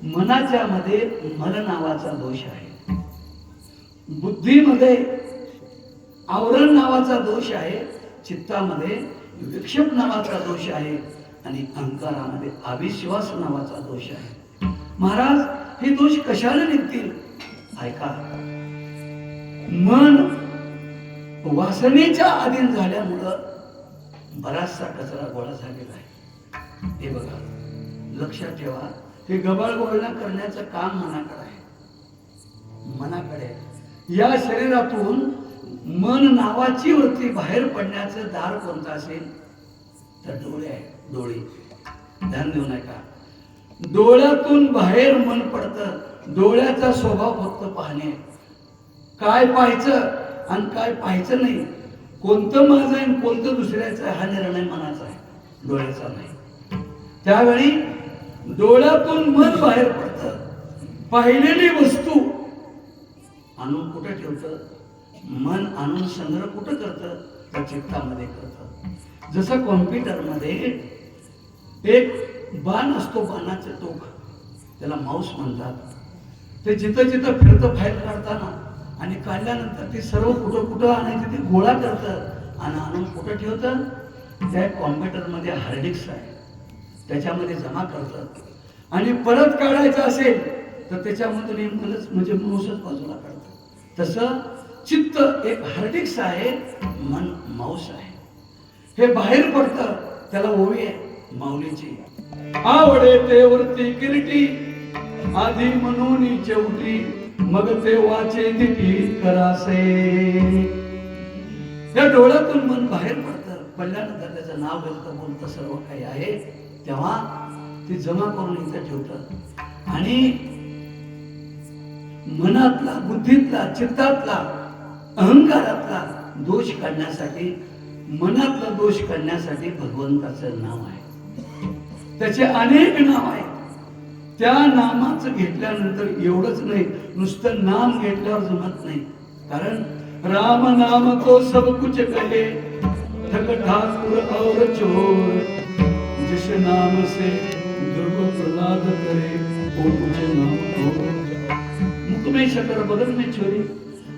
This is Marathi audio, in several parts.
मनाच्या मध्ये मन नावाचा दोष आहे, बुद्धीमध्ये आवरण नावाचा दोष आहे, चित्तामध्ये विक्षेप नावाचा दोष आहे आणि अहंकारामध्ये अविश्वास नावाचा दोष आहे. महाराज हे दोष कशाला निघतील? ऐका, मन वासनेच्या अधीन झाल्यामुळं बराचसा कचरा गोळा झालेला आहे. हे बघा, लक्षात ठेवा, हे गबाळगोळणा करण्याचं काम मनाकडे आहे. मनाकडे या शरीरातून मन नावाची वृत्ती बाहेर पडण्याचं दार कोणतं असेल तर डोळे आहे. डोळे ध्यान देऊ नका. डोळ्यातून बाहेर मन पडतं. डोळ्याचा स्वभाव फक्त पाहणे, काय पाहायचं आणि काय पाहायचं नाही, कोणतं माझं आहे कोणतं दुसऱ्याचं हा निर्णय मनाचा आहे, डोळ्याचा नाही. त्यावेळी डोळ्यातून मन बाहेर पडतं. पाहिलेली वस्तू आणून कुठं ठेवतं? मन आणून संग्रह कुठं करतं? तर चित्तामध्ये करतं. जसं कॉम्प्युटरमध्ये एक बाण असतो, बाणाचं टोक, त्याला माऊस म्हणतात. ते जिथं जिथं फिरतं फाईल काढताना आणि काढल्यानंतर ते सर्व कुठं कुठं आणायचं ते गोळा करतं आणि आणून कुठं ठेवतं? त्या कॉम्प्युटरमध्ये हार्ड डिस्क आहे, त्याच्यामध्ये जमा करतात आणि परत काढायचं असेल तर त्याच्यामध्ये मनच म्हणजे माऊसच बाजूला काढतं. तसं चित्त एक हार्ड डिस्क आहे, मन माऊस आहे. हे बाहेर पडतं, त्याला ओवी आहे माऊलीची. आवडे ते वरती किरीटी, आधी म्हणून चेवटी, मग ते वाचे दिटी करासे. या डोळ्यातून मन बाहेर पडतं, पडल्यानंतर त्याचं नाव बोलतं बोलतं सर्व काही आहे, तेव्हा ते जमा करून इथं ठेवतं आणि मनातला, बुद्धीतला, चित्तातला, अहंकारातला दोष काढण्यासाठी, मनातला दोष काढण्यासाठी भगवंताचं नाव आहे. त्याचे अनेक नाव आहेत. त्या नामाचं घेतल्यानंतर एवढंच नाही, नुसतं नाम घेतल्यावर जमत नाही. कारण राम नाम को सब कुछ कहे, ठग ठाकुर और चोर, जिस नाम से दुर्ग प्रहलाद करे, वो मुझे नाम को मुख में शकर बदन में छोरी.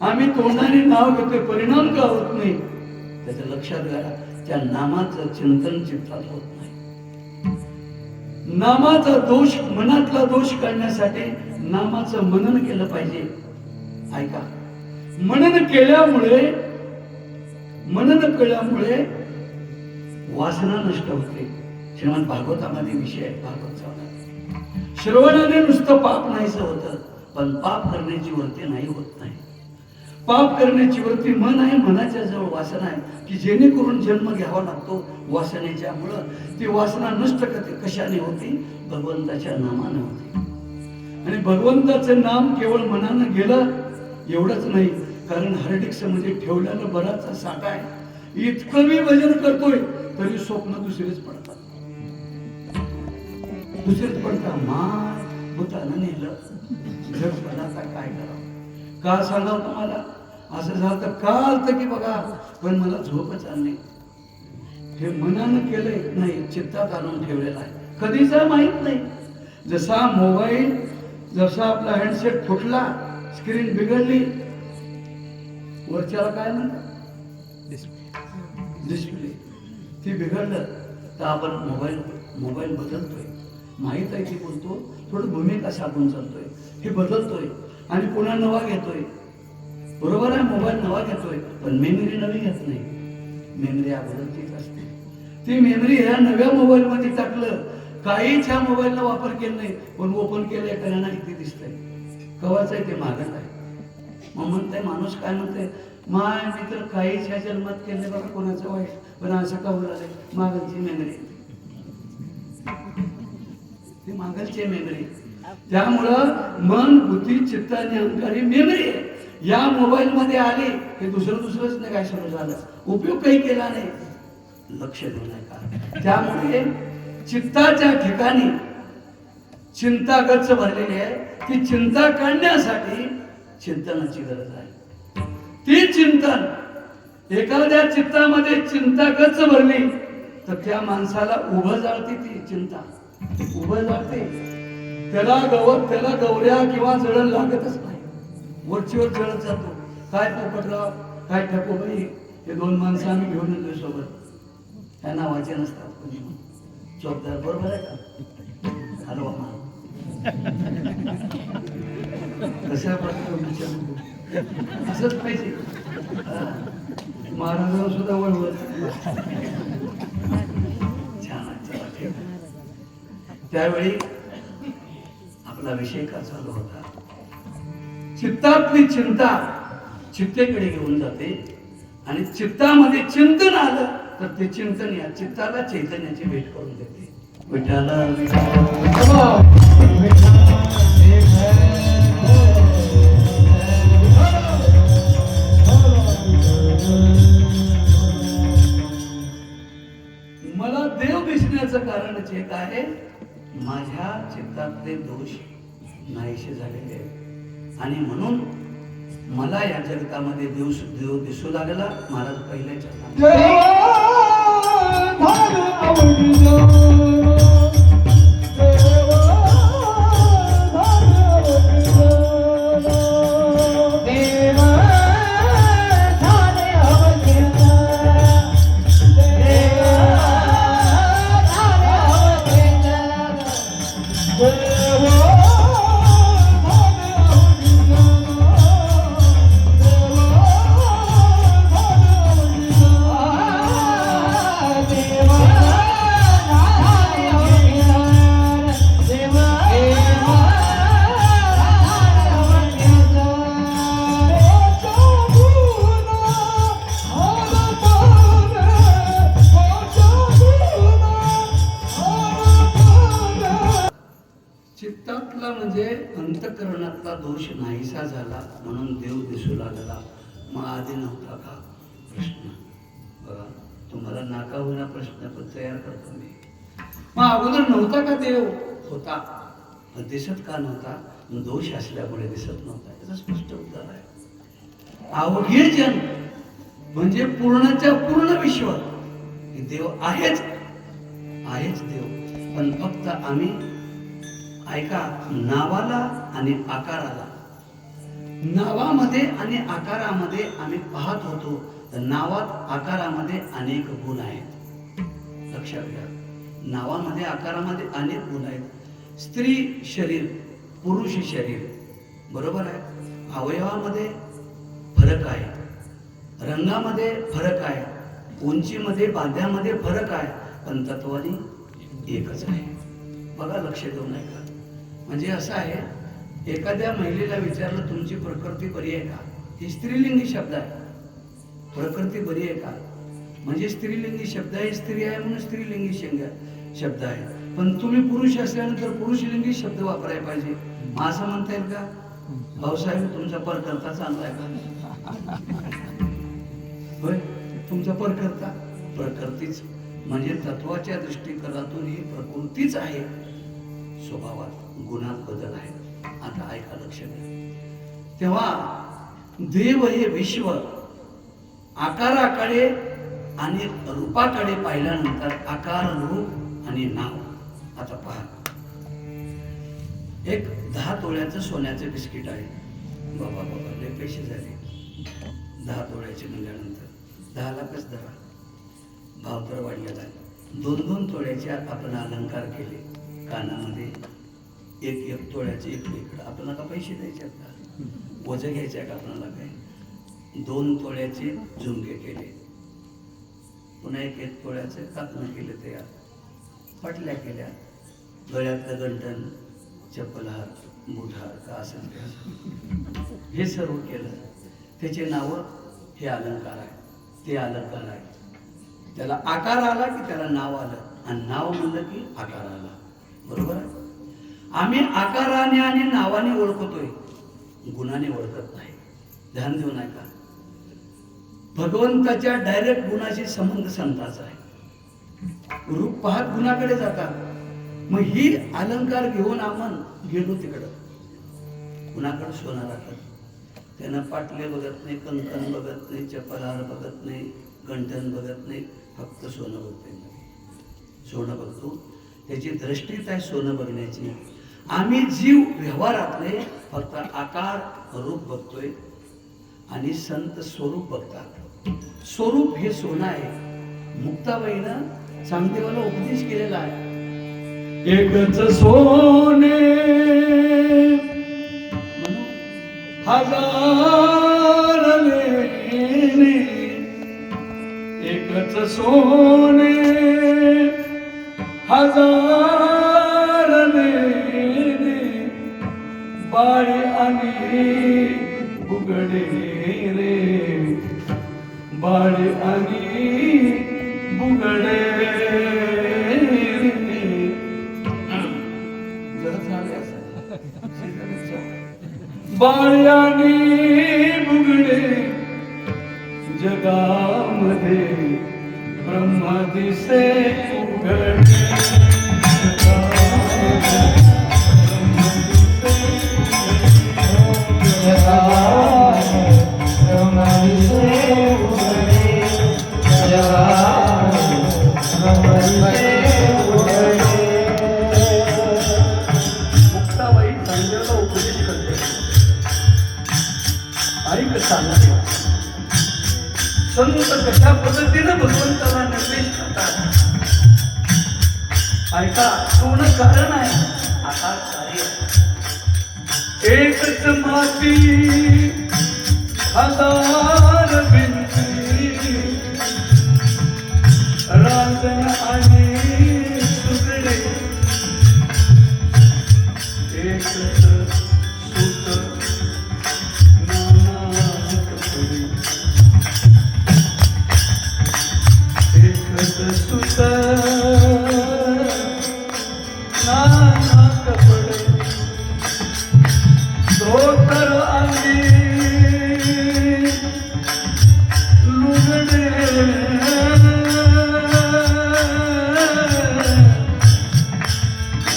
आम्ही तोंडाने नाव घेतोय, परिणाम का होत नाही? त्याचं लक्षात घ्या, त्या नामाचं चिंतन चित्तात होत नाही. नामाचा दोष, मनातला दोष काढण्यासाठी नामाचं मनन केलं पाहिजे. ऐका, मनन केल्यामुळे वासना नष्ट होते. श्रीमद भागवतामध्ये विषय आहे, भागवत चालला. श्रवणाने नुसतं पाप नाहीच होतं, पण पाप करण्याची वृत्ती नाही होत नाही. पाप करण्याची वृत्ती मन आहे, मनाच्या जवळ वासना आहे की जेणेकरून जन्म घ्यावा लागतो. वासनेच्या मुळे ती वासना नष्ट कशाने होती? भगवंताच्या नामाने होती. आणि भगवंताचं नाम केवळ मनानं गेलं एवढंच नाही, कारण हार्डिक्स मध्ये ठेवल्यानं बराचसा साठा आहे. इतकं मी भजन करतोय तरी स्वप्न दुसरेच पडतात, दुसरेच पडतात. माय भूतानं नेलं, जगपणाचा काय करावं? का सांगावं तुम्हाला? असं झालं तर का आलतं की बघा, पण मला झोपच आली नाही. हे मनानं केलंय नाही, चित्तात आणून ठेवलेलं आहे. कधीचा माहित नाही. जसा मोबाईल, जसा आपला हँडसेट फुटला, स्क्रीन बिघडली, वरच्याला काय म्हणतात? डिस्प्ले. ती बिघडलं तर आपण मोबाईल बदलतोय. माहित आहे की बोलतो, थोडं भूमिका साधून चालतोय, हे बदलतोय आणि पुन्हा नवा घेतोय. बरोबर आहे, मोबाईल नवा घेतोय पण मेमरी नवी घेत नाही. मेमरी अगोदर तीच असते. ती मेमरी ह्या नव्या मोबाईल मध्ये टाकलं, काहीच ह्या मोबाईलला वापर केला नाही, पण ओपन केलंय करायला किती दिसतंय. कवाच आहे ते मागत आहे. मग म्हणताय माणूस काय म्हणतंय, माय मी तर काहीच ह्या जन्मात केले बघा कोणाचं वाईट, पण असं का झालंय? मागलची मेमरी, ती मागलची मेमरी. त्यामुळं मन, बुद्धी, चित्त आणि अहंकार ही मेमरी आहे. या मोबाईल मध्ये आले हे दुसरंच नाही काय सुरू झालं, उपयोग काही केला नाही, लक्ष देऊ नका. त्यामुळे चित्ताच्या ठिकाणी चिंता गच्च भरलेली आहे. ती चिंता काढण्यासाठी चिंतनाची गरज आहे. ती चिंतन, एखाद्या चित्तामध्ये चिंता गच्च भरली तर त्या माणसाला उभं जाळते. ती चिंता उभं जाळते. त्याला गवऱ्या किंवा जळण लागतच नाही, वरचीवर जळत जातो. काय पोपटराव, काय ठकोबाई, हे दोन माणसं आम्ही घेऊन येतोय सोबत, त्या नावाचे नसतात कोणी. चौकदार बरोबर आहे का? हॅलो कशा प्रकारे असंच पाहिजे. महाराजांना सुद्धा वळवत छान आहे. त्यावेळी आपला विषय का चालू होता? चित्तातली चिंता चित्तेकडे घेऊन जाते आणि चित्तामध्ये चिंतन आलं तर ते चिंतन या चित्ताला चैतन्याची भेट करून देते. विठाला मला देव दिसण्याचं कारणच एक आहे, माझ्या चित्तातले दोष नाहीसे झालेले आहेत आणि म्हणून मला या जगतामध्ये देव दिसू लागला. महाराज पहिल्याच्या चित्तातला म्हणजे अंतःकरणातला दोष नाहीसा झाला म्हणून देव दिसू लागला. मग आधी नव्हता का प्रश्न? बघा, तुम्हाला नाका होईना प्रश्न पण तयार करतो मी. मग अगोदर नव्हता का देव? होता. दिसत का नव्हता? दोष असल्यामुळे दिसत नव्हता. याचं स्पष्ट उत्तर आहे. अवघे जन म्हणजे पूर्णच्या पूर्ण विश्व देव आहेच देव, पण फक्त आम्ही ऐका, नावाला आणि आकाराला, नावामध्ये आणि आकारामध्ये आम्ही पाहत होतो तर नावात आकारामध्ये अनेक गुण आहेत. लक्षात घ्या, नावामध्ये आकारामध्ये अनेक गुण आहेत. स्त्री शरीर, पुरुष शरीर, बरोबर आहे. अवयवामध्ये फरक आहे, रंगामध्ये फरक आहे, उंचीमध्ये बांध्यामध्ये फरक आहे, पण तत्वानी एकच आहे. बघा, लक्ष देऊ नये का? म्हणजे असं आहे, एखाद्या महिलेला विचारलं तुमची प्रकृती बरी आहे का? ही स्त्रीलिंगी शब्द आहे. प्रकृती बरी आहे का म्हणजे स्त्रीलिंगी शब्द आहे. स्त्री आहे म्हणून स्त्रीलिंगी शब्द आहे. पण तुम्ही पुरुष असल्यानंतर पुरुषलिंगी शब्द वापरायला पाहिजे. असं म्हणता येईल का? भाऊसाहेब, तुमचा परकर्ता चांगला आहे का? होय, तुमचा परकर्ता प्रकृतीच म्हणजे तत्वाच्या दृष्टिकोनातून ही प्रकृतीच आहे. स्वभावात गुणात बदल आहे. आता ऐका, लक्ष द्या. तेव्हा देव हे विश्व आकाराकडे आणि रूपाकडे पाहिल्यानंतर आकार, रूप आणि नाव. आता पहा, एक 10 तोळ्याचं सोन्याचं बिस्किट आहे. बाबा लय पैसे झाले. 10 तोळ्याचे म्हणल्यानंतर 10 लाखच धरा, भाव तर वाढलेला आहे. 2-2 तोळ्याचे आपण अलंकार केले. कानामध्ये 1-1 तोळ्याचे इकडं. आपल्याला का पैसे द्यायचे का? वजन घ्यायचे आहे का आपल्याला? काय 2 तोळ्याचे झुमके केले, पुन्हा 1-1 तोळ्याचे कापणं केले, तयार पटल्या केल्या, गळ्यातलं गंठण, चप्पलहार, बुटहार का असेल हे सर्व केलं. त्याचे नावं हे अलंकार आहे, ते अलंकार आहे. त्याला आकार आला की त्याला नाव आलं, आणि नाव म्हणलं की आकार आला. बरोबर आहे. आम्ही आकाराने आणि नावाने ओळखतोय, गुणाने ओळखत नाही. ध्यान देऊ नका. भगवंताच्या डायरेक्ट गुणाशी संबंध संताचा आहे. रूप पाहत गुणाकडे जातात. मग ही अलंकार घेऊन आपण गेलो तिकडं, कुणाकडे सोनं राखत. त्यानं पाटले बघत नाही, कंकण बघत नाही, चपलहार बघत नाही, गंठण बघत नाही, फक्त सोनं बघते. सोनं बघतो, त्याची दृष्टीच आहे सोनं बघण्याची. आम्ही जीव व्यवहारातले फक्त आकार रूप बघतोय आणि संत स्वरूप बघतात. स्वरूप हे सोनं आहे. मुक्ताबाईनं चांगदेवाला उपदेश केलेला आहे. एकच सोने हजार लेणे, एकच सोने हजार लेणे, बाळे आणि बुगडे रे, बाळे आणि बुगडे बाळे आणि बुगडे जगामध्ये ब्रह्मा दिसे उघडे. मुक्ताबाई चांगदेवाला उपदेश करते. ऐक सांगते संत कशा पद्धतीनं भगवंताला निर्देश करतात. ऐका, पूर्ण कारण आहे, आकार कार्य. एकच माती हजार भिंती, रांजण आणि सुगडे, एकच सूत नाना कपडे, एकच सूत नाना कपडे, धोतर अंगी लुगडे,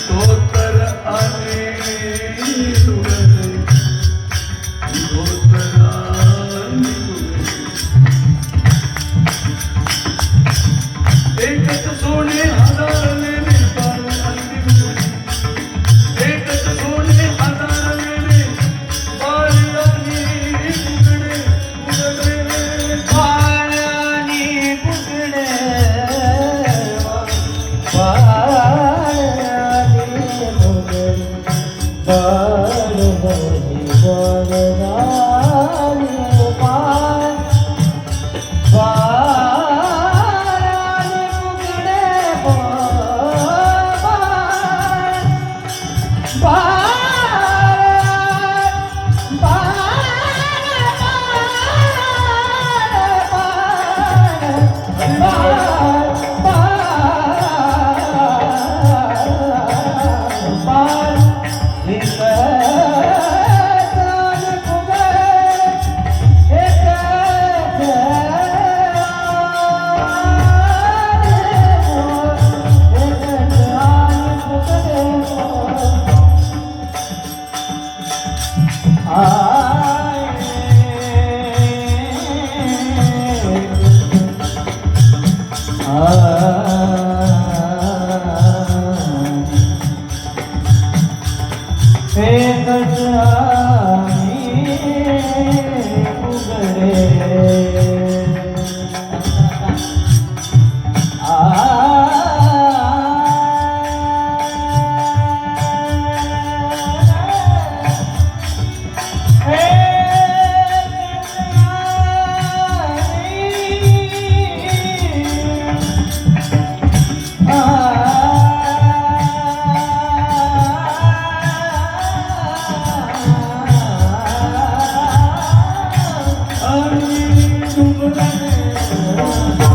धोतर आणि लुगडे, धोतर आणि लुगडे. एकच सोने हजार लेणे, बाळे आणि बुगडे, एकच सोने हजार लेणे, बाळे आणि बुगडे, बुगडे, बाळ आणि बुगडे, बाळ आणि बुगडे, बाळ आणि बळराणी, बाळ, बाळ आणि बुगडे, बाळ, आणि